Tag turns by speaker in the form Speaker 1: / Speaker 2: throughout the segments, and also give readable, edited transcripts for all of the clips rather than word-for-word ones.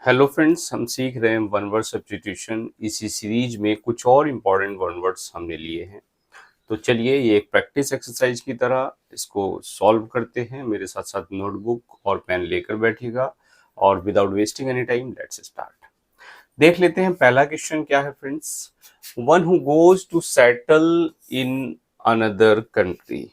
Speaker 1: Hello friends, हम सीख रहे हैं वन वर्ड सब्स्टिट्यूशन। इसी सीरीज में कुछ और इम्पोर्टेंट वन वर्ड्स हमने लिए हैं। तो चलिए, ये एक प्रैक्टिस एक्सरसाइज की तरह इसको सॉल्व करते हैं। मेरे साथ साथ नोटबुक और पेन लेकर बैठिएगा और without wasting any time let's start. देख लेते हैं पहला क्वेश्चन क्या है friends. One who goes to settle in another country.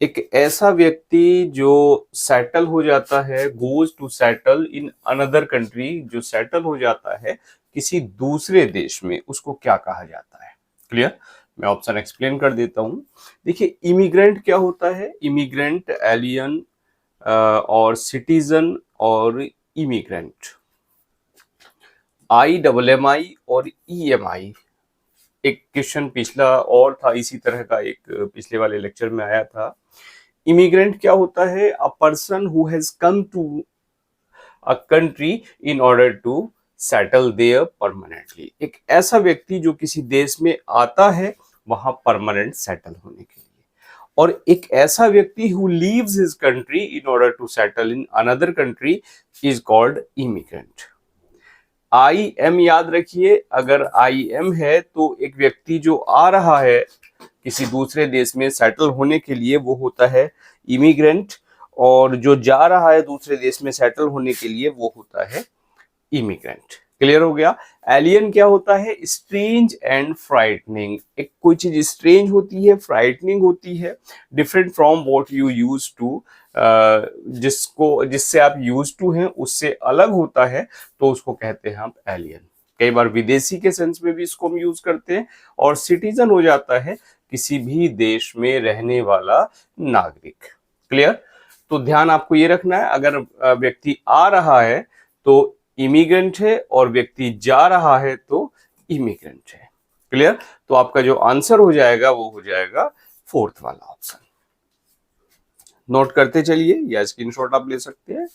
Speaker 1: एक ऐसा व्यक्ति जो सेटल हो जाता है, goes to settle in another country, जो सेटल हो जाता है किसी दूसरे देश में, उसको क्या कहा जाता है? क्लियर? मैं ऑप्शन एक्सप्लेन कर देता हूं। देखिए, इमिग्रेंट क्या होता है? इमिग्रेंट, एलियन और सिटीजन और इमिग्रेंट। IMMI और EMI। एक क्वेश्चन पिछला और था इसी तरह का, एक पिछले वाले लेक्चर में आया था। इमिग्रेंट क्या होता है? A person who has come to a country in order to settle there permanently. एक ऐसा व्यक्ति जो किसी देश में आता है वहां परमानेंट सेटल होने के लिए। और एक ऐसा व्यक्ति who leaves his country in order to settle in another country is called immigrant. IM याद रखिए, अगर IM है तो एक व्यक्ति जो आ रहा है किसी दूसरे देश में सेटल होने के लिए वो होता है इमिग्रेंट, और जो जा रहा है दूसरे देश में सेटल होने के लिए वो होता है इमिग्रेंट। क्लियर हो गया? एलियन क्या होता है? Strange and frightening. एक कोई चीज स्ट्रेंज होती है, फ्राइटनिंग होती है, different from what you use to, जिससे आप यूज टू हैं उससे अलग होता है, तो उसको कहते हैं आप एलियन। कई बार विदेशी के सेंस में भी इसको हम यूज करते हैं। और सिटीजन हो जाता है किसी भी देश में रहने वाला नागरिक। क्लियर? तो ध्यान आपको ये रखना है, अगर व्यक्ति आ रहा है तो इमिग्रेंट है और व्यक्ति जा रहा है तो इमिग्रेंट है। क्लियर? तो आपका जो आंसर हो जाएगा वो हो जाएगा फोर्थ वाला ऑप्शन। नोट करते चलिए या स्क्रीनशॉट आप ले सकते हैं।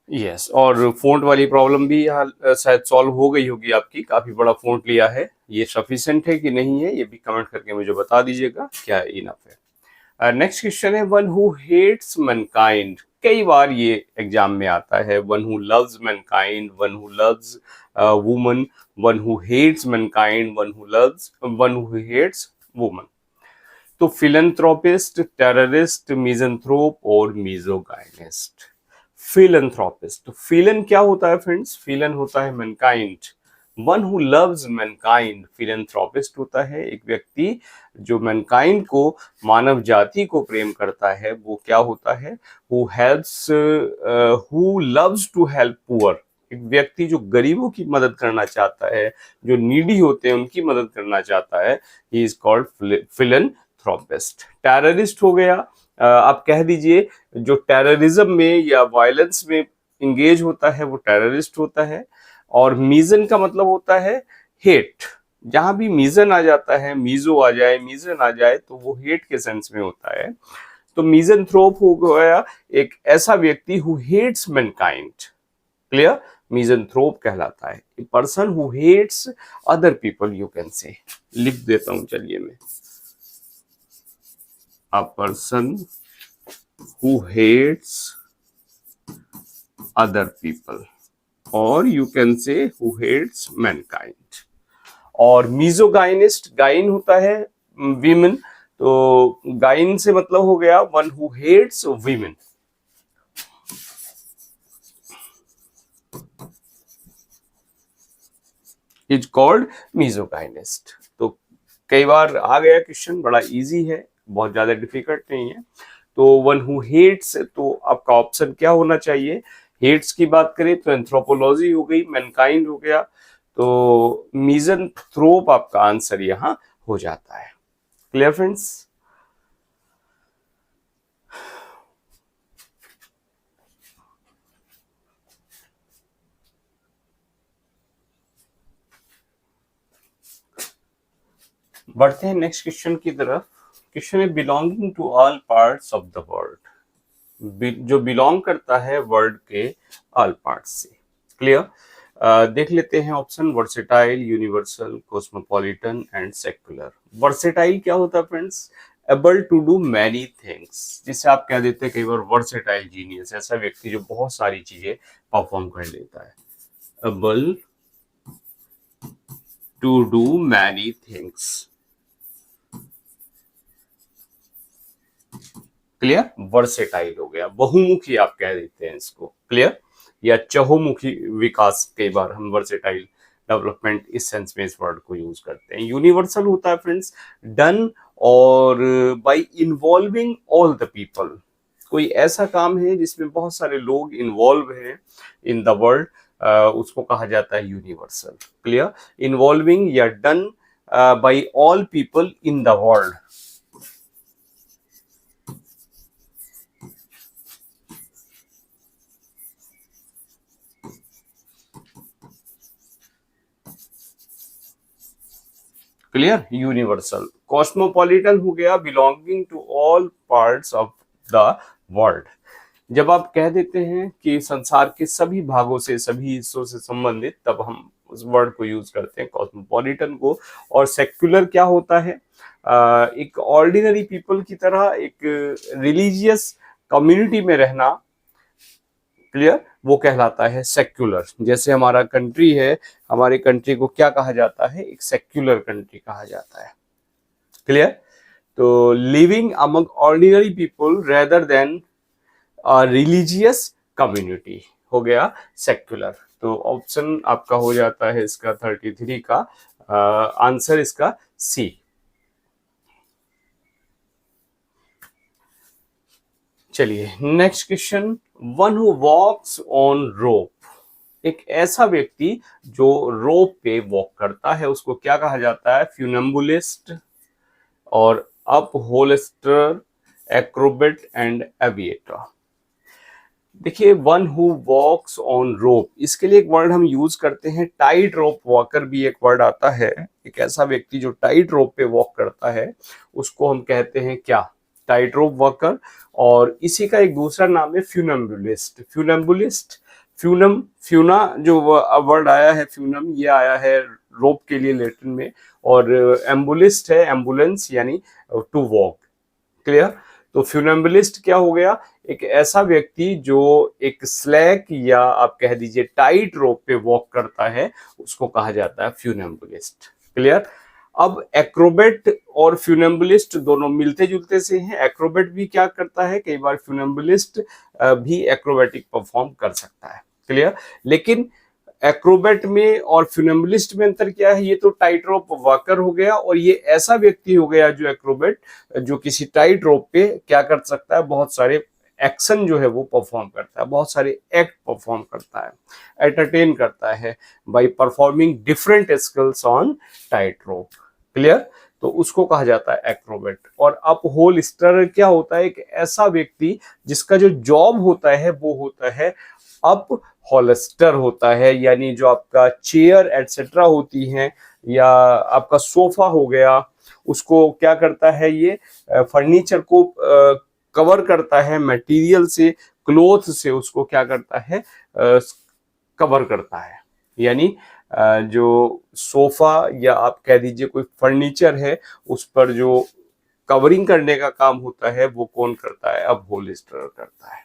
Speaker 1: यस, और फ़ॉन्ट वाली प्रॉब्लम भी यहाँ शायद सॉल्व हो गई होगी आपकी। काफी बड़ा फ़ॉन्ट लिया है, ये सफिशिएंट है कि नहीं है ये भी कमेंट करके मुझे बता दीजिएगा, क्या इनफ है। नेक्स्ट क्वेश्चन है, वन हु हेट्स मैनकाइंड। कई बार ये एग्जाम में आता है, one who loves mankind, one who loves woman, one who hates mankind, one who hates woman. तो फिलैंथ्रोपिस्ट, टेररिस्ट, मिज़ेंथ्रोप और मिज़ोगाइनिस्ट। फिलैंथ्रोपिस्ट, तो फिलन क्या होता है फ्रेंड्स? फिलन होता है Mankind. One who loves Mankind philanthropist होता है एक व्यक्ति जो मैनकाइंड को, मानव जाति को प्रेम करता है, वो क्या होता है? Who helps, who loves to help poor. एक व्यक्ति जो गरीबों की मदद करना चाहता है, जो नीडी होते हैं उनकी मदद करना चाहता है, he is called philanthropist. Terrorist हो गया, आप कह दीजिए जो टेररिज्म में या वायलेंस में इंगेज होता है वो टेररिस्ट होता है। और मीजन का मतलब होता है हेट। जहां भी मीजन आ जाता है, मीजो आ जाए, मीजन आ जाए, तो वो हेट के सेंस में होता है। तो मिज़ेंथ्रोप हो गया एक ऐसा व्यक्ति who hates mankind. Clear? Misanthrope कहलाता है a person who hates other people, you can say. लिख देता हूं चलिए मैं, a person who hates other people, or you can say who hates mankind। और मिजोगाइनिस्ट, गाइन होता है वीमेन, तो गाइन से मतलब हो गया one who hates women. Is called misogynist. तो कई बार आ गया क्वेश्चन, बड़ा इजी है, बहुत ज्यादा डिफिकल्ट नहीं है। तो वन हु हेट्स, तो आपका ऑप्शन क्या होना चाहिए? हेट्स की बात करें तो एंथ्रोपोलॉजी हो गई, मैनकाइंड हो गया, तो मिज़ेंथ्रोप आपका आंसर यहां हो जाता है। Clear friends? बढ़ते हैं नेक्स्ट क्वेश्चन की तरफ। क्वेश्चन है, belonging to all parts of the world. जो बिलोंग करता है वर्ल्ड के ऑल पार्ट्स से। क्लियर? देख लेते हैं option, versatile, universal, cosmopolitan and secular. Versatile क्या होता है friends? Able to do many things, जिसे आप कह देते हैं कई बार वर्सेटाइल जीनियस, ऐसा व्यक्ति जो बहुत सारी चीजें परफॉर्म कर लेता है। Able to do many things, clear, versatile हो गया, बहुमुखी आप कह देते हैं इसको, क्लियर, या चहुमुखी विकास, कई बार हम वर्सेटाइल डेवलपमेंट इस सेंस में इस वर्ड को यूज करते हैं। यूनिवर्सल होता है फ्रेंड्स डन और bye involving all the people, कोई ऐसा काम है जिसमें बहुत सारे लोग इन्वॉल्व हैं इन द वर्ल्ड, उसको कहा जाता है यूनिवर्सल, क्लियर, इन्वॉल्विंग या done by all people in the world. Clear, universal. Cosmopolitan हो गया belonging to all parts of the world, जब आप कह देते हैं कि संसार के सभी भागों से, सभी हिस्सों से संबंधित, तब हम उस वर्ड को यूज करते हैं कॉस्मोपॉलिटन को। और सेक्युलर क्या होता है, एक ऑर्डिनरी पीपल की तरह एक रिलीजियस कम्युनिटी में रहना, क्लियर, वो कहलाता है सेक्युलर। जैसे हमारा कंट्री है, हमारे कंट्री को क्या कहा जाता है, एक सेक्युलर कंट्री कहा जाता है, क्लियर। तो living among ordinary people rather than religious community हो गया सेक्युलर। तो ऑप्शन आपका हो जाता है इसका 33 का आंसर इसका सी। चलिए next question, one who walks on rope, एक ऐसा व्यक्ति जो रोप पे वॉक करता है उसको क्या कहा जाता है, फ्यूनम्बुलिस्ट और अपहोल्स्टर, एक्रोबेट एंड एविएटर। देखिए वन हु वॉक्स ऑन रोप, इसके लिए एक वर्ड हम यूज करते हैं टाइट रोप वॉकर, भी एक वर्ड आता है। एक ऐसा व्यक्ति जो टाइट रोप पे वॉक करता है उसको हम कहते हैं क्या, टाइट रोप वॉकर। और इसी का एक दूसरा नाम है फ्यूनम्बुलिस्ट। फ्यूनम्बुलिस्ट, फ्यूनम, फ्यूना जो वर्ड आया है, फ्यूनम ये आया है रोप के लिए लैटिन में, और एम्बुलिस्ट है एम्बुलेंस यानी टू वॉक, क्लियर। तो फ्यूनम्बुलिस्ट क्या हो गया, एक ऐसा व्यक्ति जो एक स्लैक या आप कह दीजिए टाइट रोप पे वॉक करता है उसको कहा जाता है फ्यूनम्बुलिस्ट, क्लियर। अब एक्रोबेट और फ्यूनम्बुलिस्ट दोनों मिलते जुलते से हैं। एक्रोबेट भी क्या करता है, कई बार फ्यूनम्बुलिस्ट भी एक्रोबेटिक परफॉर्म कर सकता है, क्लियर। लेकिन एक्रोबेट में और फ्यूनम्बुलिस्ट में अंतर क्या है, ये तो टाइट रोप वॉकर हो गया, और ये ऐसा व्यक्ति हो गया जो एक्रोबेट, जो किसी टाइट रोप पे क्या कर सकता है, बहुत सारे एक्शन जो है वो परफॉर्म करता है, बहुत सारे एक्ट परफॉर्म करता है, एंटरटेन करता है by performing different skills on tight rope, clear. तो उसको कहा जाता है एक्रोबेट। और अपहोल्स्टर क्या होता है, एक ऐसा व्यक्ति जिसका जो जॉब होता है वो होता है अप होल्स्टर होता है, यानी जो आपका चेयर एटसेट्रा होती हैं या आपका सोफा हो गया, उसको क्या करता है, ये फर्नीचर को कवर करता है मटेरियल से, क्लोथ से उसको क्या करता है, कवर करता है। यानी जो सोफा या आप कह दीजिए कोई फर्नीचर है उस पर जो कवरिंग करने का काम होता है वो कौन करता है, अपहोल्स्टर करता है,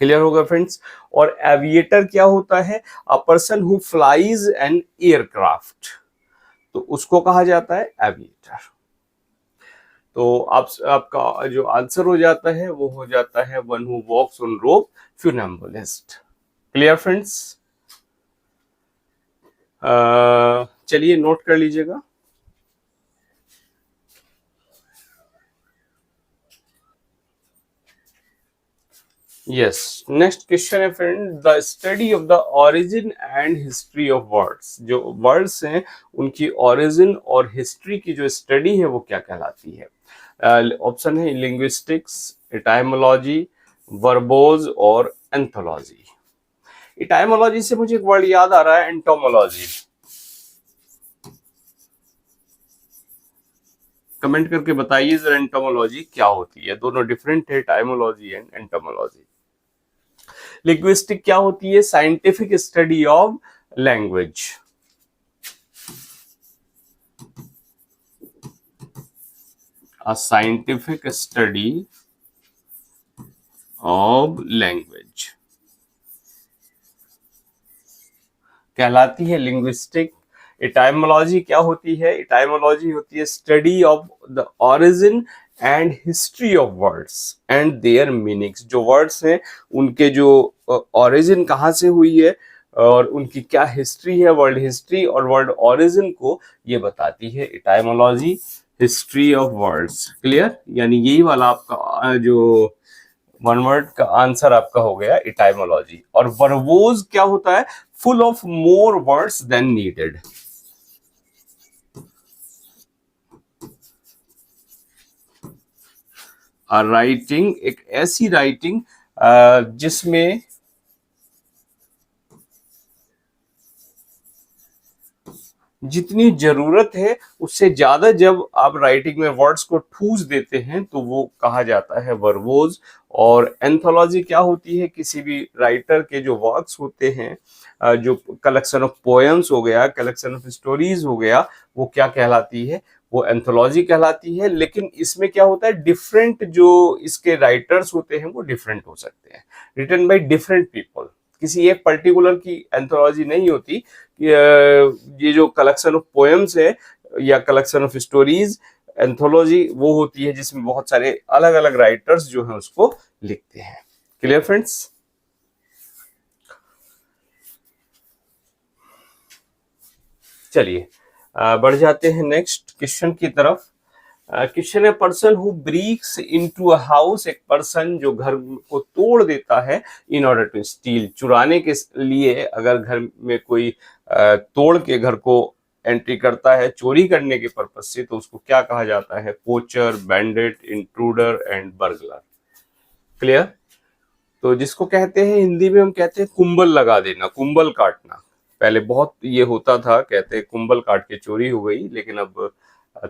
Speaker 1: क्लियर होगा फ्रेंड्स। और एविएटर क्या होता है, a person who flies an aircraft, तो उसको कहा जाता है एविएटर। तो आपका जो आंसर हो जाता है वो हो जाता है one who walks on rope, funambulist, clear friends. चलिए नोट कर लीजिएगा। यस, नेक्स्ट क्वेश्चन है friend, the study of the origin and history of words, जो वर्ड्स हैं उनकी ओरिजिन और हिस्ट्री की जो स्टडी है वो क्या कहलाती है। ऑप्शन है लिंग्विस्टिक्स, एटाइमोलॉजी, वर्बोज और एंथोलॉजी। एटाइमोलॉजी से मुझे एक वर्ड याद आ रहा है, एंटोमोलॉजी। कमेंट करके बताइए जरा एंटोमोलॉजी क्या होती है, दोनों डिफरेंट है, एटाइमोलॉजी एंड एंटोमोलॉजी। लिंग्विस्टिक क्या होती है, scientific study of language. a scientific study of language कहलाती है लिंग्विस्टिक। इटाइमोलॉजी क्या होती है? इटाइमोलॉजी होती है study of the origin and history of words and there meanings. जो वर्ड्स हैं उनके जो ओरिजिन कहाँ से हुई है और उनकी क्या हिस्ट्री है, वर्ल्ड हिस्ट्री और वर्ल्ड ओरिजिन को ये बताती है इटाइमोलॉजी, हिस्ट्री ऑफ वर्ड्स। क्लियर? यानी यही वाला आपका जो वन वर्ड का आंसर आपका हो गया इटाइमोलॉजी। और वर्बोज क्या होता है? Full of more words than needed. Writing एक ऐसी राइटिंग जिसमें जितनी जरूरत है उससे ज्यादा जब आप राइटिंग में वर्ड्स को ठूस देते हैं तो वो कहा जाता है वर्बोज। और एंथोलॉजी क्या होती है? किसी भी राइटर के जो वर्क्स होते हैं, जो कलेक्शन ऑफ पोएम्स हो गया, कलेक्शन ऑफ स्टोरीज हो गया, वो क्या कहलाती है? वो एंथोलॉजी कहलाती है। लेकिन इसमें क्या होता है? डिफरेंट जो इसके राइटर्स होते हैं वो डिफरेंट हो सकते हैं, रिटन बाय डिफरेंट पीपल। किसी एक पर्टिकुलर की एंथोलॉजी नहीं होती कि ये जो कलेक्शन ऑफ पोएम्स है या कलेक्शन ऑफ स्टोरीज, एंथोलॉजी वो होती है जिसमें बहुत सारे अलग अलग राइटर्स जो हैं उसको लिखते हैं। Clear friends? चलिए बढ़ जाते हैं नेक्स्ट क्वेश्चन की तरफ। क्वेश्चन है person who breaks into a house, एक पर्सन जो घर को तोड़ देता है इन ऑर्डर टू स्टील, चुराने के लिए अगर घर में कोई तोड़ के घर को एंट्री करता है चोरी करने के पर्पज से, तो उसको क्या कहा जाता है? पोचर, bandit, intruder and burglar. Clear? तो जिसको कहते हैं हिंदी में हम कहते हैं कुंबल लगा देना, कुंबल काटना। पहले बहुत ये होता था, कहते हैं कुंबल काट के चोरी हो गई, लेकिन अब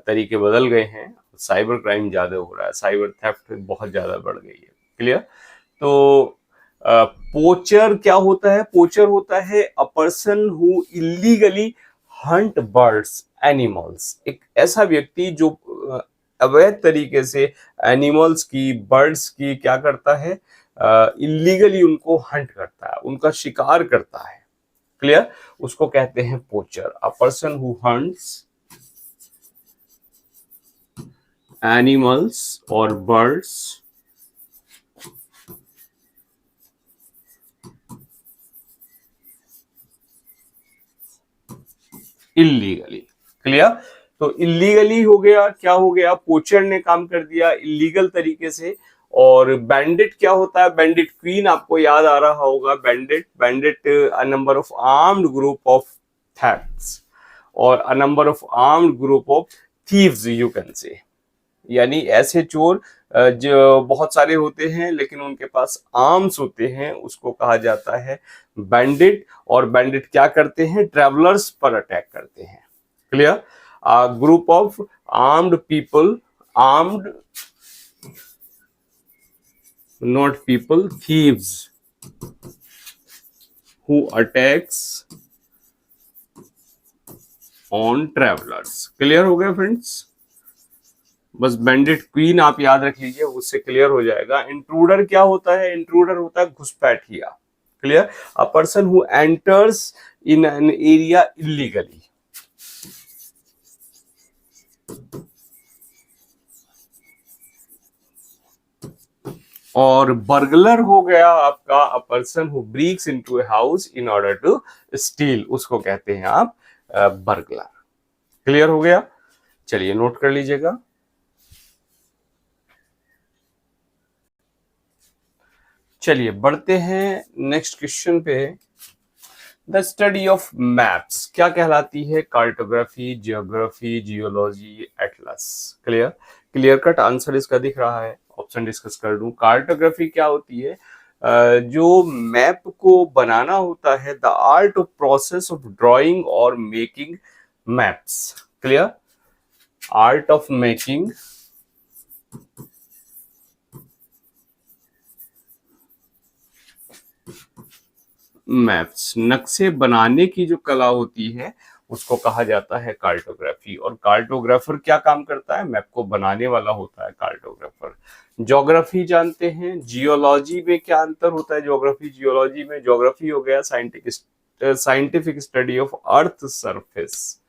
Speaker 1: तरीके बदल गए हैं, साइबर क्राइम ज्यादा हो रहा है, साइबर थेफ्ट बहुत ज्यादा बढ़ गई है। क्लियर? तो पोचर क्या होता है? पोचर होता है a person who illegally Hunt birds, animals. एक ऐसा व्यक्ति जो अवैध तरीके से एनिमल्स की, बर्ड्स की क्या करता है? इलीगली उनको हंट करता है, उनका शिकार करता है। क्लियर? उसको कहते हैं पोचर। अ पर्सन हु हंट्स एनिमल्स और बर्ड्स इलीगली। क्लियर? तो इलीगली हो गया, क्या हो गया? पोचर ने काम कर दिया इलीगल तरीके से। और बैंडिट क्या होता है? बैंडिट क्वीन आपको याद आ रहा होगा। Bandit, bandit a number of armed group of thefts और a number of armed group of thieves you can say. यानी ऐसे चोर जो बहुत सारे होते हैं लेकिन उनके पास आर्म्स होते हैं, उसको कहा जाता है बैंडिट। और बैंडिट क्या करते हैं? ट्रेवलर्स पर अटैक करते हैं। Clear? Group of armed people, armed not people, thieves who attacks on travellers. Clear हो गया फ्रेंड्स? बस बैंडिट क्वीन आप याद रख लीजिए, उससे क्लियर हो जाएगा। इंट्रूडर क्या होता है? इंट्रूडर होता है घुसपैठिया। Clear? A person who enters in an area illegally. और बर्गलर हो गया आपका a person who breaks into a house in order to steal, उसको कहते हैं आप बर्गलर। क्लियर हो गया? चलिए नोट कर लीजिएगा। चलिए बढ़ते हैं नेक्स्ट क्वेश्चन पे। द स्टडी ऑफ मैप्स क्या कहलाती है? Cartography, geography, geology, Atlas. Clear? Clear cut answer इसका दिख रहा है, ऑप्शन डिस्कस कर दूं। कार्टोग्राफी क्या होती है? जो मैप को बनाना होता है, the art of process of drawing और making maps. Clear? Art of making maps, नक्शे बनाने की जो कला होती है उसको कहा जाता है कार्टोग्राफी। और कार्टोग्राफर क्या काम करता है? मैप को बनाने वाला होता है कार्टोग्राफर। ज्योग्राफी जानते हैं, जियोलॉजी में क्या अंतर होता है? ज्योग्राफी जियोलॉजी में, ज्योग्राफी हो गया scientific study of earth surface,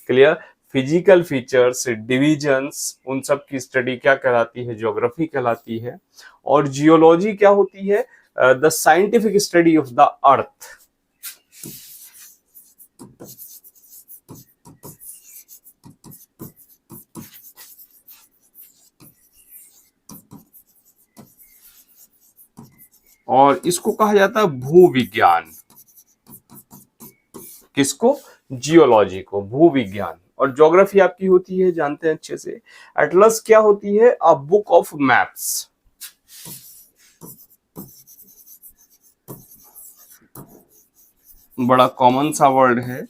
Speaker 1: clear. Physical features, divisions, उन सब की स्टडी क्या कहलाती है? ज्योग्राफी कहलाती है। और जियोलॉजी क्या होती है? The scientific study of the earth. और इसको कहा जाता है भूविज्ञान। किसको? जियोलॉजी को, भूविज्ञान। और ज्योग्राफी आपकी होती है, जानते हैं अच्छे से, एटलस क्या होती है? A book of maps. बड़ा कॉमन सा वर्ड है,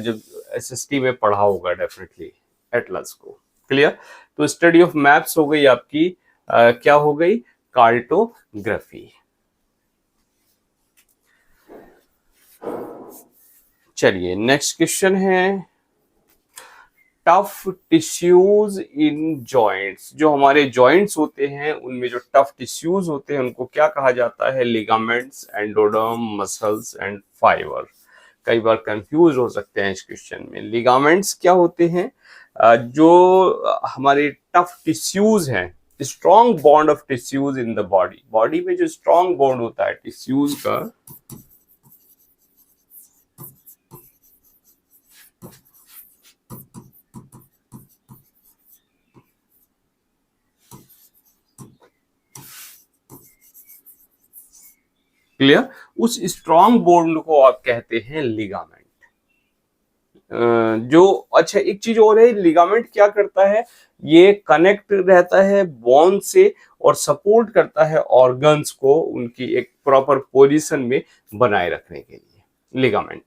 Speaker 1: जब एसएसटी में पढ़ा होगा डेफिनेटली एटलस को, क्लियर। तो स्टडी ऑफ मैप्स हो गई आपकी, क्या हो गई? कार्टोग्राफी। चलिए नेक्स्ट क्वेश्चन है, टफ टिश्यूज इन जॉइंट्स। जो हमारे जॉइंट्स होते हैं उनमें जो टफ टिश्यूज होते हैं उनको क्या कहा जाता है? Ligaments, endoderm, muscles and fibre. कई बार कंफ्यूज हो सकते हैं इस क्वेश्चन में। लिगामेंट्स क्या होते हैं? जो हमारे टफ टिश्यूज हैं, strong bond of tissues in the body. Body में जो स्ट्रॉन्ग बॉन्ड होता है टिश्यूज का, क्लियर, उस स्ट्रॉन्ग बॉन्ड को आप कहते हैं लिगामेंट। जो अच्छा एक चीज और है, लिगामेंट क्या करता है? ये कनेक्ट रहता है बोन से और सपोर्ट करता है ऑर्गन्स को उनकी एक प्रॉपर पोजीशन में बनाए रखने के लिए, लिगामेंट।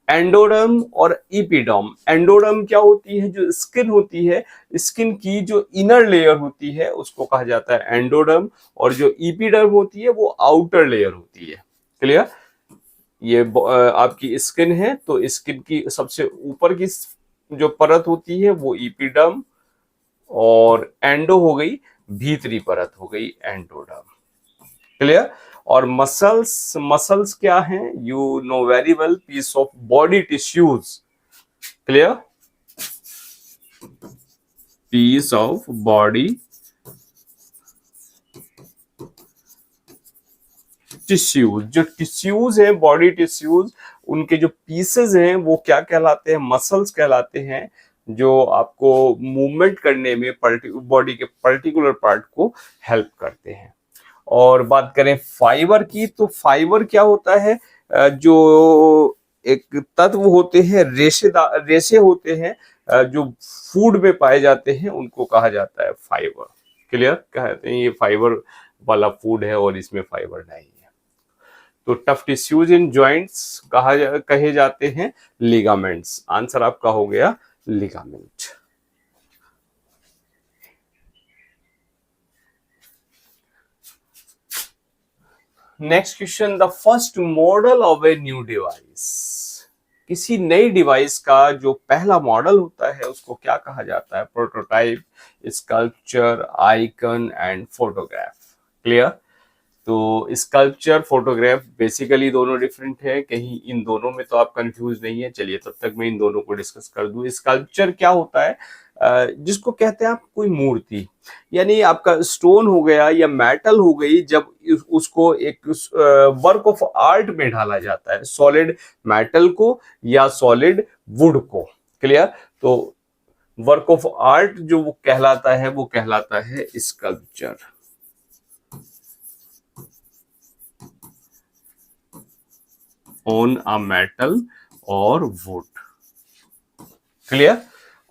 Speaker 1: एंडोडर्म और इपिडर्म। एंडोडर्म क्या होती है? जो स्किन होती है, स्किन की जो इनर लेयर होती है उसको कहा जाता है एंडोडर्म। और जो इपिडर्म होती है वो आउटर लेयर होती है, क्लियर। ये आपकी स्किन है तो स्किन की सबसे ऊपर की जो परत होती है वो इपिडर्म, और एंडो हो गई भीतरी परत हो गई एंडोडर्म, क्लियर। और मसल्स, मसल्स क्या हैं? You know very well, piece of body tissues, clear, piece of body tissues. जो टिश्यूज हैं, बॉडी टिश्यूज, उनके जो पीसेज हैं वो क्या कहलाते हैं? मसल्स कहलाते हैं, जो आपको मूवमेंट करने में बॉडी के पर्टिकुलर पार्ट को हेल्प करते हैं। और बात करें फाइबर की, तो फाइबर क्या होता है? जो एक तत्व होते हैं, रेशे होते हैं, जो फूड में पाए जाते हैं, उनको कहा जाता है फाइबर, क्लियर। कहते हैं ये फाइबर वाला फूड है और इसमें फाइबर नहीं है। तो टफ टिश्यूज इन जॉइंट्स कहे जाते हैं लिगामेंट्स। आंसर आपका हो गया ligament. Next question, the first model of a new device. किसी नई डिवाइस का जो पहला मॉडल होता है उसको क्या कहा जाता है? Prototype, sculpture, icon and photograph, clear. तो स्कल्पचर, फोटोग्राफ बेसिकली दोनों डिफरेंट है, कहीं इन दोनों में तो आप कंफ्यूज नहीं है। चलिए तब तक मैं इन दोनों को डिस्कस कर दूं। स्कल्पचर क्या होता है? जिसको कहते हैं आप कोई मूर्ति, यानी आपका स्टोन हो गया या मेटल हो गई, जब उसको एक वर्क ऑफ आर्ट में ढाला जाता है, सॉलिड मेटल को या सॉलिड वुड को, क्लियर। तो वर्क ऑफ आर्ट जो वो कहलाता है स्कल्पचर। ऑन अ मेटल और वुड, क्लियर।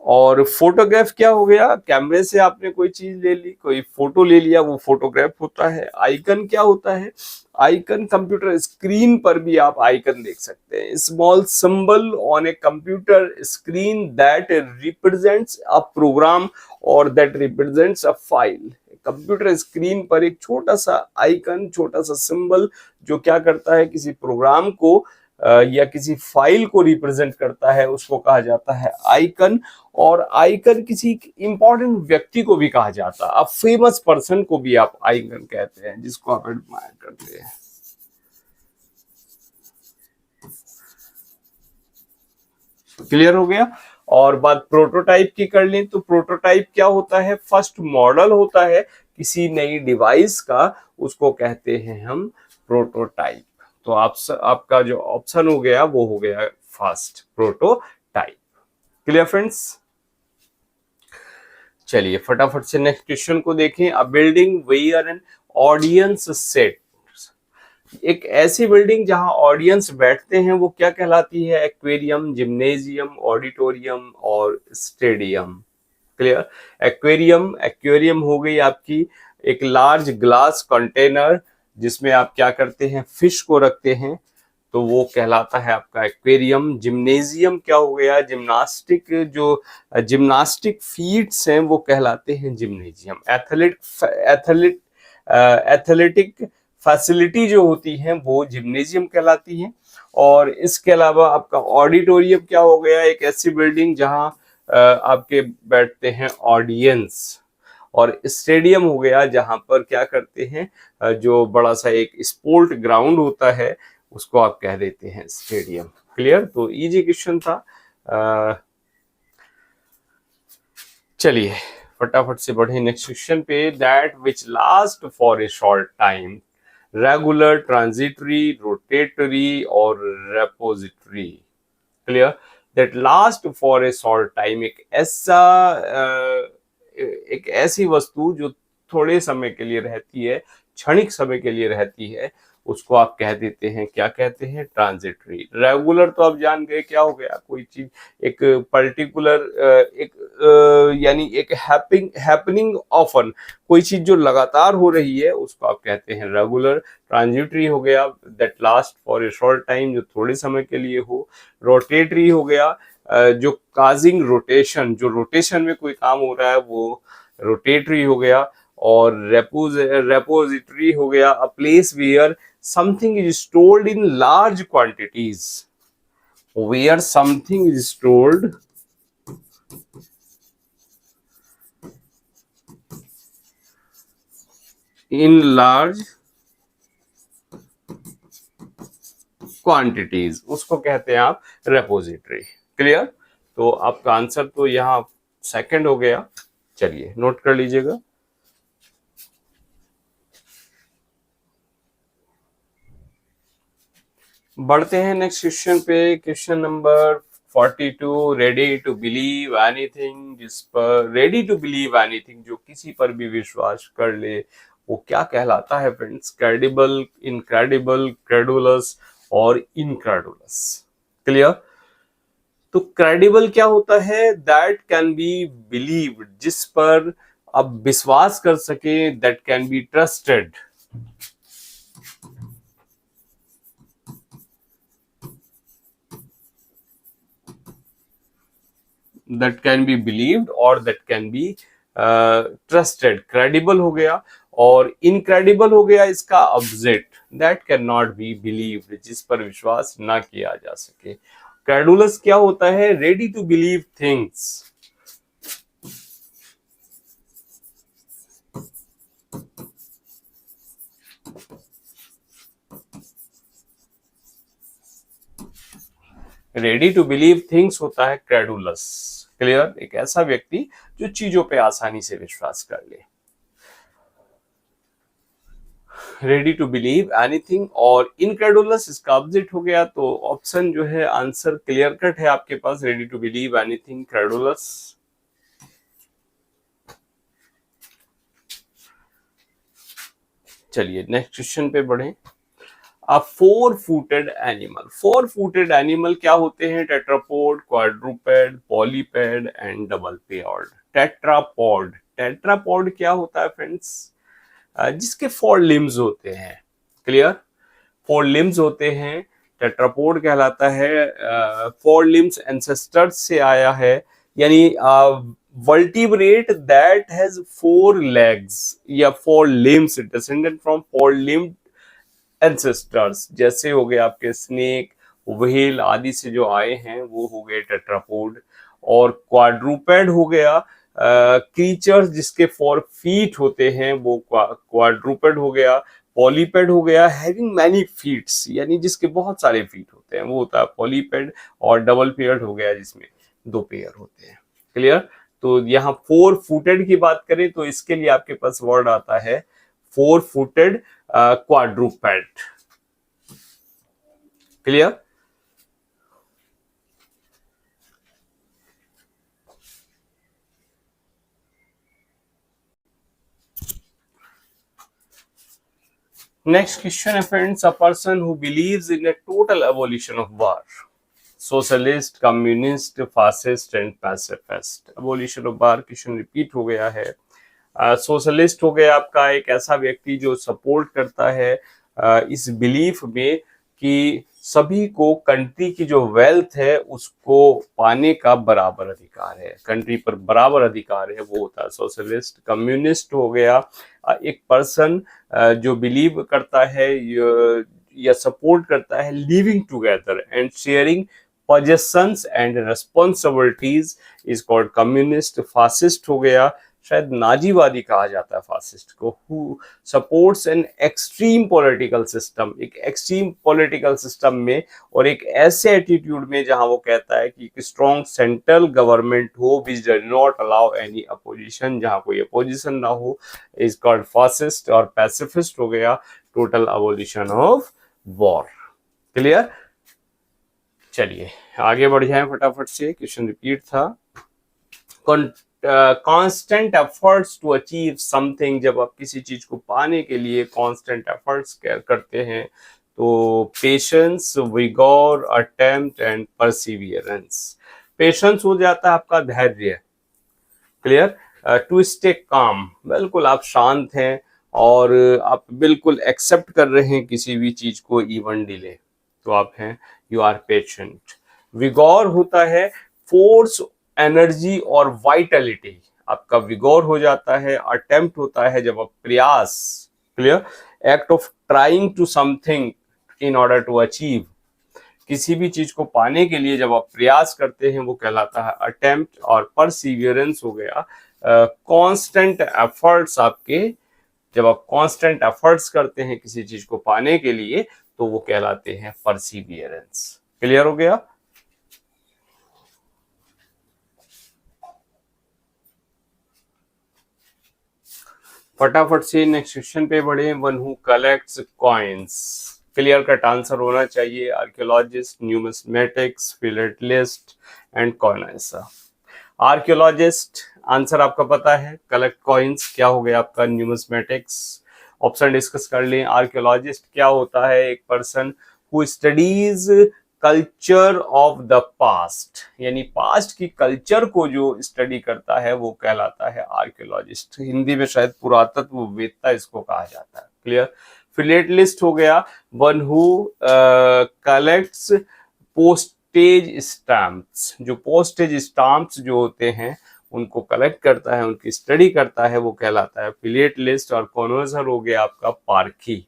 Speaker 1: और फोटोग्राफ क्या हो गया? कैमरे से आपने कोई चीज ले ली, कोई फोटो ले लिया, वो फोटोग्राफ होता है। आइकन क्या होता है? आइकन कंप्यूटर स्क्रीन पर भी आप आइकन देख सकते हैं। Small symbol on a computer screen that represents a program और that represents a file. Computer screen पर एक छोटा सा आइकन, छोटा सा सिंबल जो क्या करता है? किसी प्रोग्राम को या किसी फाइल को रिप्रेजेंट करता है उसको कहा जाता है आइकन। और आइकन किसी इंपॉर्टेंट व्यक्ति को भी कहा जाता है, आप फेमस पर्सन को भी आप आइकन कहते हैं, जिसको आप एडमायर करते हैं। क्लियर हो गया। और बात प्रोटोटाइप की कर लें तो प्रोटोटाइप क्या होता है, फर्स्ट मॉडल होता है किसी नई डिवाइस का, उसको कहते हैं हम प्रोटोटाइप। तो आपका जो ऑप्शन हो गया वो हो गया फर्स्ट, प्रोटोटाइप। Clear friends. चलिए फटाफट से नेक्स्ट क्वेश्चन को देखें। A building where an audience set, एक ऐसी बिल्डिंग जहां ऑडियंस बैठते हैं वो क्या कहलाती है, एक्वेरियम, जिम्नेजियम, ऑडिटोरियम और स्टेडियम। क्लियर। एक्वेरियम, एक्वेरियम हो गई आपकी एक लार्ज ग्लास कंटेनर जिसमें आप क्या करते हैं, फिश को रखते हैं, तो वो कहलाता है आपका एक्वेरियम। जिम्नेजियम क्या हो गया, जिम्नास्टिक, जो जिम्नास्टिक फीट्स हैं वो कहलाते हैं जिम्नेजियम। एथलेटिक फैसिलिटी जो होती हैं वो जिम्नेजियम कहलाती हैं। और इसके अलावा आपका ऑडिटोरियम क्या हो गया, एक ऐसी बिल्डिंग जहां आपके बैठते हैं ऑडियंस। और स्टेडियम हो गया जहां पर क्या करते हैं, जो बड़ा सा एक स्पोर्ट ग्राउंड होता है उसको आप कह देते हैं स्टेडियम। क्लियर। तो इजी क्वेश्चन था। चलिए फटाफट से बढ़े नेक्स्ट क्वेश्चन पे। That which last for a short time, regular, transitory, rotatory और repository. Clear. That last for a short time, एक ऐसी वस्तु जो थोड़े समय के लिए रहती है, क्षणिक समय के लिए रहती है, उसको आप कह देते हैं, क्या कहते हैं, ट्रांजिटरी। रेगुलर तो आप जान गए क्या हो गया, कोई चीज एक पर्टिकुलर यानी एक हैपनिंग ऑफन, कोई चीज जो लगातार हो रही है उसको आप कहते हैं रेगुलर। ट्रांजिटरी हो गया that last for a short time, जो थोड़े समय के लिए हो। रोटेटरी हो गया जो काजिंग रोटेशन, जो रोटेशन में कोई काम हो रहा है वो रोटेटरी हो गया। और रेपोजिटरी हो गया a place where something is stored in large quantities, where something is stored in large quantities, उसको कहते हैं आप रेपोजिटरी। क्लियर। तो आपका आंसर तो यहाँ सेकंड हो गया। चलिए नोट कर लीजिएगा। बढ़ते हैं नेक्स्ट क्वेश्चन पे। Question number 42। Ready to believe anything, जिस पर रेडी टू बिलीव एनीथिंग, जो किसी पर भी विश्वास कर ले, वो क्या कहलाता है फ्रेंड्स, क्रेडिबल, इनक्रेडिबल, क्रेडुलस और इनक्रेडुलस। क्लियर। तो क्रेडिबल क्या होता है, दैट कैन बी बिलीव्ड, जिस पर आप विश्वास कर सके, that can be trusted. that can be believed और that can be trusted। credible हो गया। और incredible हो गया इसका opposite, that cannot be believed, जिस पर विश्वास ना किया जा सके। credulous क्या होता है, ready to believe things। Ready to believe things होता है क्रेडुलस। क्लियर। एक ऐसा व्यक्ति जो चीजों पे आसानी से विश्वास कर ले। रेडी टू बिलीव एनीथिंग और इनक्रेडुलस इसका ऑपोजिट हो गया। तो ऑप्शन जो है आंसर क्लियर कट है आपके पास, ready to believe anything, credulous. चलिए नेक्स्ट क्वेश्चन पे बढ़े। Four footed animal, four footed animal क्या होते हैं, tetrapod, quadruped, polyped and double paired. Tetrapod, tetrapod क्या होता है फ्रेंड्स, जिसके फोर लिम्स होते हैं। क्लियर। फोर लिम्स होते हैं, टेट्रापोड कहलाता है। फोर लिम्स एंसेस्टर्स से आया है, यानी vertebrate that has four legs या four limbs, descendant from four limbed ancestors. जैसे हो गए आपके स्नेक, व्हेल आदि से जो आए हैं वो हो गए टेट्रापोड, और क्वाड्रूपेड हो गया क्रीचर्स जिसके 4 फीट होते हैं वो क्वाड्रूपेड हो गया। पॉलीपेड हो गया हैविंग मैनी फीट्स, यानी जिसके बहुत सारे फीट होते हैं वो होता है पॉलीपेड। और डबल पेयर्ड हो गया जिसमें 2 पेयर होते हैं। क्लियर? तो यहाँ 4 फुटेड की बात करें तो इसके लिए आपके पास वर्ड आता है 4 footed क्वाड्रूपेड। Clear? Next question, friends. A person who believes in a total abolition of war. Socialist, communist, fascist and pacifist. Abolition of war question repeat हो गया है। सोशलिस्ट हो गया आपका एक ऐसा व्यक्ति जो सपोर्ट करता है इस बिलीफ में कि सभी को कंट्री की जो वेल्थ है उसको पाने का बराबर अधिकार है, कंट्री पर बराबर अधिकार है, वो होता है सोशलिस्ट। कम्युनिस्ट हो गया एक पर्सन जो बिलीव करता है या सपोर्ट करता है living together and sharing possessions and responsibilities is called communist। Fascist हो गया शायद नाजीवादी कहा जाता है फासिस्ट को, who supports an extreme political system, एक एक्सट्रीम पॉलिटिकल सिस्टम में और एक ऐसे एटीट्यूड में जहां वो कहता है कि एक स्ट्रॉन्ग सेंट्रल गवर्नमेंट हो which does not allow any opposition, जहां कोई अपोजिशन ना हो, is called fascist। और पैसिफिस्ट हो गया total abolition of war. Clear? चलिए आगे बढ़ जाएं फटाफट से, क्वेश्चन रिपीट था। Constant efforts to achieve something, जब आप किसी चीज को पाने के लिए कांस्टेंट एफर्ट्स करते हैं तो patience, vigour, attempt and perseverance. Patience हो जाता है आपका धैर्य। क्लियर? टू स्टे काम, बिल्कुल आप शांत हैं और आप बिल्कुल एक्सेप्ट कर रहे हैं किसी भी चीज को इवन डिले, तो आप हैं यू आर पेशेंट। विगोर होता है फोर्स, एनर्जी और वाइटलिटी, आपका विगोर हो जाता है। अटेम्प्ट होता है जब आप प्रयास, clear, act of trying to something in order to achieve, किसी भी चीज को पाने के लिए जब आप प्रयास करते हैं वो कहलाता है अटेम्प्ट। और परसिवियरेंस हो गया कांस्टेंट एफर्ट्स आपके, जब आप कांस्टेंट एफर्ट्स करते हैं किसी चीज को पाने के लिए तो वो कहलाते हैं परसिवियरेंस। क्लियर हो गया? फटाफट से नेक्स्ट क्वेश्चन पे बढ़े। One who collects coins, clear cut answer होना चाहिए। Archaeologist, numismatics, philatelist and coiners. Archaeologist answer आपका पता है, कलेक्ट कॉइन्स क्या हो गया आपका न्यूमिस्मेटिक्स। ऑप्शन डिस्कस कर लें। आर्कियोलॉजिस्ट क्या होता है? एक person who studies culture of the past, यानी पास्ट की कल्चर को जो स्टडी करता है वो कहलाता है आर्कियोलॉजिस्ट। हिंदी में शायद पुरातत्ववेत्ता इसको कहा जाता है। क्लियर? फिलेटलिस्ट हो गया one who collects postage stamps, जो पोस्टेज स्टैम्प्स जो होते हैं उनको कलेक्ट करता है, उनकी स्टडी करता है, वो कहलाता है फिलेटलिस्ट। और कॉन्वर्सर हो गया आपका पारखी।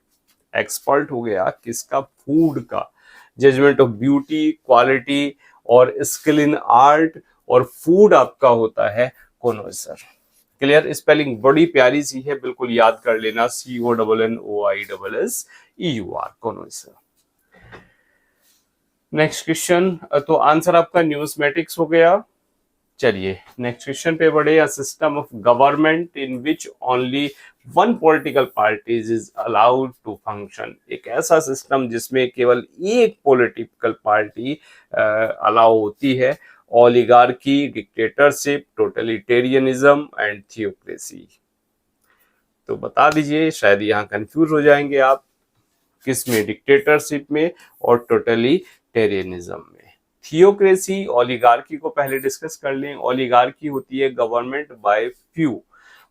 Speaker 1: एक्सपर्ट हो गया किसका? फूड का। जजमेंट ऑफ ब्यूटी, क्वालिटी और स्किल इन आर्ट और फूड आपका होता है कॉन्वर्सर। क्लियर? स्पेलिंग बड़ी प्यारी सी है, बिल्कुल याद कर लेना, CONNOISSEUR, कॉन्वर्सर। नेक्स्ट क्वेश्चन, तो आंसर आपका न्यूमिस्मेटिक्स हो गया। चलिए नेक्स्ट क्वेश्चन पे बढ़े। A system of government in which only one political parties is allowed to function, एक ऐसा सिस्टम जिसमें केवल एक पॉलिटिकल पार्टी अलाउ होती है। Oligarchy, dictatorship, totalitarianism and theocracy. तो बता दीजिए, शायद यहाँ कंफ्यूज हो जाएंगे आप, किसमें? डिक्टेटरशिप में और टोटलिटेरियनिज्म में। थियोक्रेसी, ओलिगार्की को पहले डिस्कस कर लें। ओलिगार्की होती है गवर्नमेंट बाय फ्यू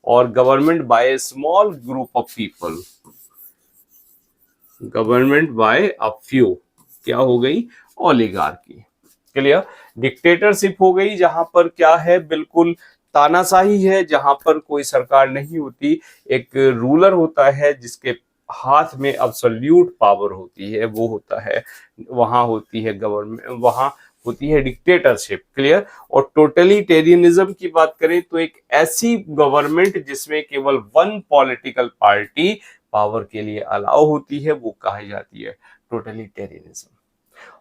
Speaker 1: और government by small group of people. Government by a few क्या हो गई? ओलिगार्की। क्लियर? डिक्टेटरशिप हो गई जहां पर क्या है, बिल्कुल तानाशाही है, जहां पर कोई सरकार नहीं होती, एक रूलर होता है जिसके हाथ में अब्सोल्यूट पावर होती है, वो होता है, वहां होती है गवर्नमेंट, वहां होती है डिक्टेटरशिप। क्लियर। और टोटलिटेरियनिज्म की बात करें तो एक ऐसी गवर्नमेंट जिसमें केवल वन पॉलिटिकल पार्टी पावर के लिए अलाउ होती है, वो कही जाती है टोटलिटेरियनिज्म।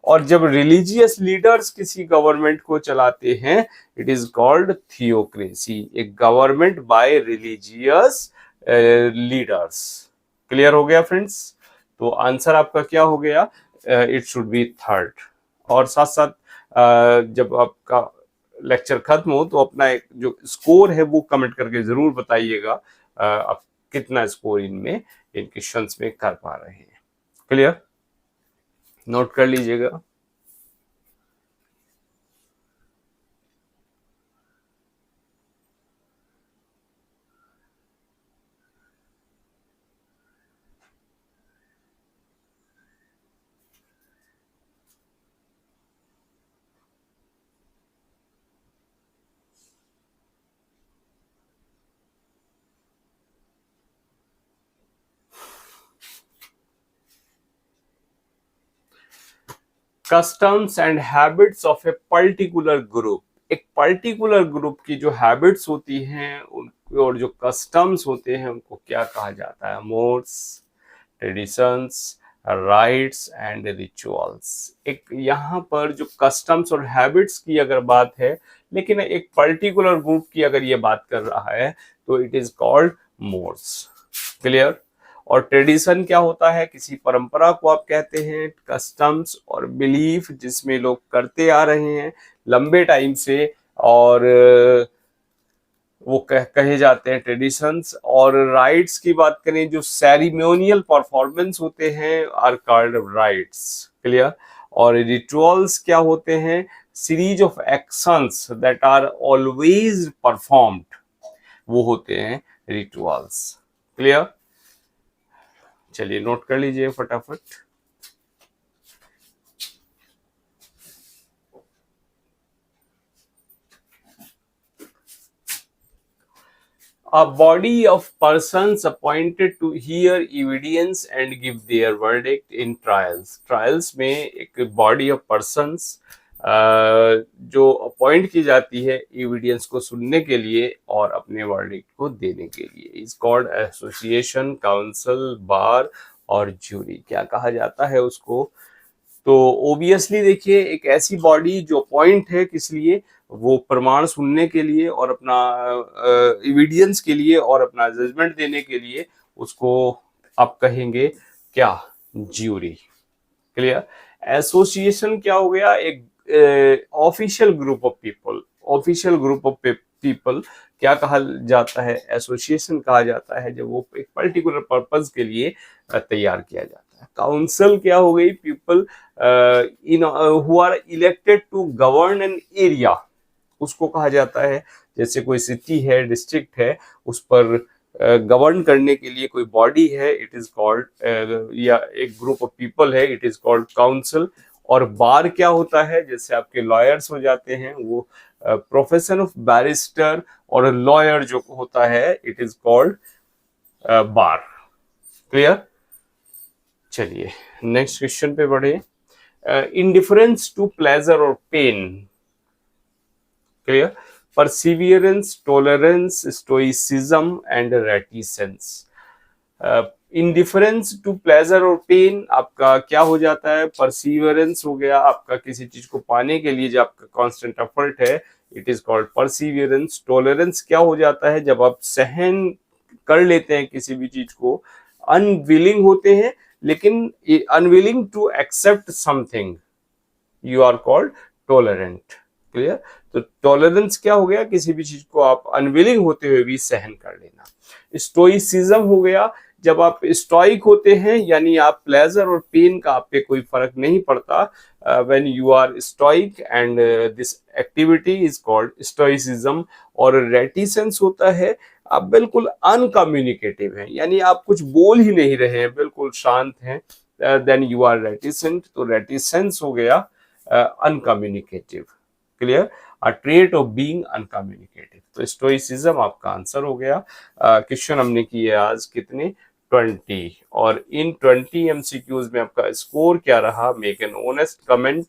Speaker 1: और जब रिलीजियस लीडर्स किसी गवर्नमेंट को चलाते हैं, इट इज कॉल्ड थियोक्रेसी, एक government by religious leaders. Clear हो गया फ्रेंड्स? तो आंसर आपका क्या हो गया? It should be third. और साथ साथ जब आपका लेक्चर खत्म हो तो अपना एक जो स्कोर है वो कमेंट करके जरूर बताइएगा, आप कितना स्कोर इनमें, इन क्वेश्चंस में कर पा रहे हैं। क्लियर? नोट कर लीजिएगा। Customs and habits of a particular group, एक पर्टिकुलर ग्रुप की जो हैबिट्स होती हैं और जो कस्टम्स होते हैं उनको क्या कहा जाता है? Modes, traditions, rights and rituals. एक यहाँ पर जो कस्टम्स और हैबिट्स की अगर बात है, लेकिन एक पर्टिकुलर ग्रुप की अगर ये बात कर रहा है तो it is called modes. Clear? और ट्रेडिशन क्या होता है? किसी परंपरा को आप कहते हैं। कस्टम्स और बिलीफ जिसमें लोग करते आ रहे हैं लंबे टाइम से, और वो कहे जाते हैं ट्रेडिशंस। और राइट्स की बात करें, जो सेरिमोनियल परफॉर्मेंस होते हैं आर कॉल्ड राइट्स। क्लियर? और रिचुअल्स क्या होते हैं? Series of actions that are always performed, वो होते हैं रिचुअल्स। क्लियर? चलिए नोट कर लीजिए फटाफट। A body of persons appointed to hear evidence and give their verdict in trials. Trials में एक body of persons जो अपॉइंट की जाती है एविडेंस को सुनने के लिए और अपने वर्डिक्ट को देने के लिए, इज कॉल्ड एसोसिएशन, काउंसिल, बार और ज्यूरी। क्या कहा जाता है उसको? तो ओबियसली देखिए, एक ऐसी बॉडी जो अपॉइंट है किस लिए? वो प्रमाण सुनने के लिए और अपना एविडेंस के लिए और अपना जजमेंट देने के लिए, उसको आप कहेंगे क्या? ज्यूरी। क्लियर? एसोसिएशन क्या हो गया? एक official group of people. Official group of people क्या कहा जाता है? एसोसिएशन कहा जाता है जब वो एक पर्टिकुलर पर्पस के लिए तैयार किया जाता है। काउंसिल क्या हो गई? People in who are elected to govern an area, उसको कहा जाता है। जैसे कोई सिटी है, डिस्ट्रिक्ट है, उस पर गवर्न करने के लिए कोई बॉडी है, इट इज कॉल्ड, या एक ग्रुप ऑफ पीपल है, इट इज कॉल्ड काउंसिल। और बार क्या होता है? जैसे आपके लॉयर्स हो जाते हैं, वो प्रोफेशन ऑफ बैरिस्टर और लॉयर जो होता है, it is called bar. Clear? चलिए नेक्स्ट क्वेश्चन पे बढ़े। इंडिफरेंस टू प्लेजर और pain. Clear? Perseverance, tolerance, stoicism and reticence. Indifference to pleasure और पेन आपका क्या हो जाता है? परसिवियरेंस हो गया आपका किसी चीज को पाने के लिए जो आपका कांस्टेंट एफर्ट है, it is called Perseverance. Tolerance क्या हो जाता है? जब आप सहन कर लेते हैं किसी भी चीज को, अनविलिंग होते हैं, लेकिन unwilling to accept something, you are called tolerant. Clear? तो टॉलरेंस क्या हो गया? किसी भी चीज को आप अनविलिंग होते हुए भी सहन कर लेना। स्टोइसिज्म हो गया जब आप स्टोइक होते हैं, यानी आप प्लेजर और पेन का आप पे कोई फर्क नहीं पड़ता, when you are stoic, and this activity is called stoicism. और रेटिसेंस होता है आप बिल्कुल अनकम्युनिकेटिव हैं, यानी आप कुछ बोल ही नहीं रहे हैं, बिल्कुल शांत हैं, देन यू आर रेटिसेंट। तो रेटिसेंस हो गया uncommunicative. Clear? A trait of being uncommunicative. तो स्टोइसिज्म आपका आंसर हो गया। क्वेश्चन हमने किए आज कितने? 20 और इन 20 एमसीक्यूज में आपका स्कोर क्या रहा, मेक एन ऑनेस्ट कमेंट।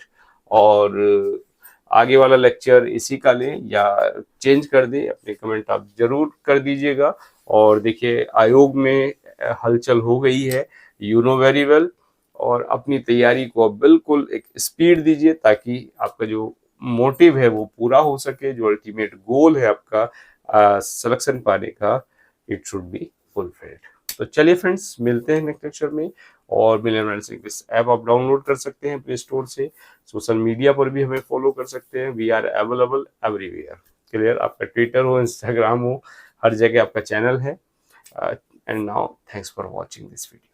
Speaker 1: और आगे वाला लेक्चर इसी का लें या चेंज कर दें, अपने कमेंट आप जरूर कर दीजिएगा। और देखिए आयोग में हलचल हो गई है, यू नो वेरी वेल। और अपनी तैयारी को आप बिल्कुल एक स्पीड दीजिए ताकि आपका जो मोटिव है वो पूरा हो सके, जो अल्टीमेट गोल है आपका सिलेक्शन पाने का, इट शुड बी फुलफिल्ड। तो चलिए फ्रेंड्स, मिलते हैं नेक्स्ट लेक्चर में। और मिलियन इंग्लिश ऐप आप डाउनलोड कर सकते हैं प्ले स्टोर से। सोशल मीडिया पर भी हमें फॉलो कर सकते हैं, we are available everywhere. Clear, आपका ट्विटर हो, इंस्टाग्राम हो, हर जगह आपका चैनल है। And now thanks for watching this video.